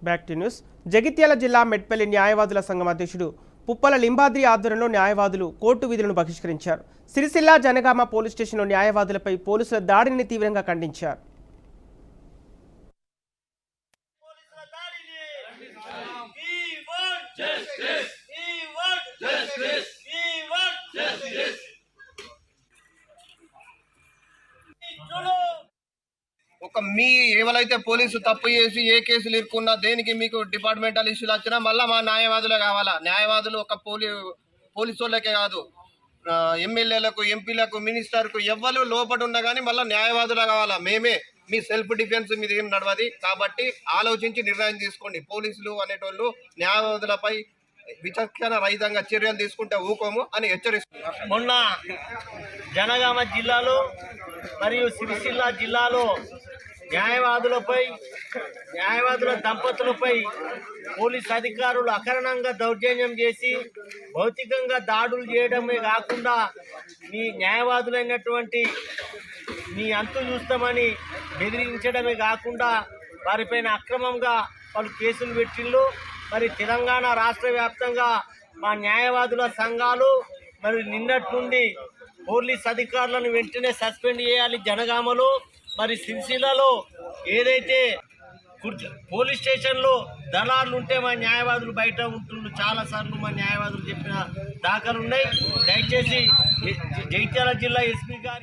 Back to news. Jagtial జిల్లా మెట్పల్లి న్యాయవాదుల సంఘం అధ్యక్షుడు పుప్పల లింబాద్రి ఆధ్వర్యంలో న్యాయవాదులు కోర్టు విధులను బహిష్కరించారు. సిరిసిల్ల జనగామ పోలీస్ స్టేషన్లో న్యాయవాదులపై పోలీసుల దాడిని తీవ్రంగా ఖండించారు. ఒక మీ ఎవరైతే పోలీసు తప్పు చేసి ఏ కేసులు ఇరుక్కున్నా దేనికి మీకు డిపార్ట్మెంటల్ ఇష్యూలు వచ్చినా మళ్ళీ మా న్యాయవాదులే కావాలా. న్యాయవాదులు ఒక పోలీసు వాళ్ళకే కాదు, ఎమ్మెల్యేలకు, ఎంపీలకు, మినిస్టర్కు ఎవ్వరు లోపల ఉన్నా కానీ మళ్ళీ న్యాయవాదులే కావాలా. మేమే మీ సెల్ఫ్ డిఫెన్స్ మీద ఏం నడవది కాబట్టి ఆలోచించి నిర్ణయం తీసుకోండి. పోలీసులు అనేటోళ్ళు న్యాయవాదులపై విచక్షణ రహితంగా చర్యలు తీసుకుంటే ఊకోము అని హెచ్చరిస్తున్నారు. మొన్న జనగామ జిల్లాలో మరియు సిరిసిల్ల జిల్లాలో న్యాయవాదుల దంపతులపై పోలీస్ అధికారులు అకారణంగా దౌర్జన్యం చేసి భౌతికంగా దాడులు చేయడమే కాకుండా మీ న్యాయవాదులైనటువంటి మీ అంతు చూస్తామని బెదిరించడమే కాకుండా వారిపైన అక్రమంగా వాళ్ళు కేసులు పెట్టిళ్ళు. మరి తెలంగాణ రాష్ట్ర వ్యాప్తంగా మా న్యాయవాదుల సంఘాలు మరి నిన్నటి నుండి పోలీస్ అధికారులను వెంటనే సస్పెండ్ చేయాలి. జనగామలో మరి సిరిసిల్లలో ఏదైతే పోలీస్ స్టేషన్లో దళాలు ఉంటే మా న్యాయవాదులు బయట ఉంటుండ్రు. చాలాసార్లు మా న్యాయవాదులు చెప్పిన దాఖలు ఉన్నాయి. దయచేసి జగిత్యాల జిల్లా ఎస్పీ గారి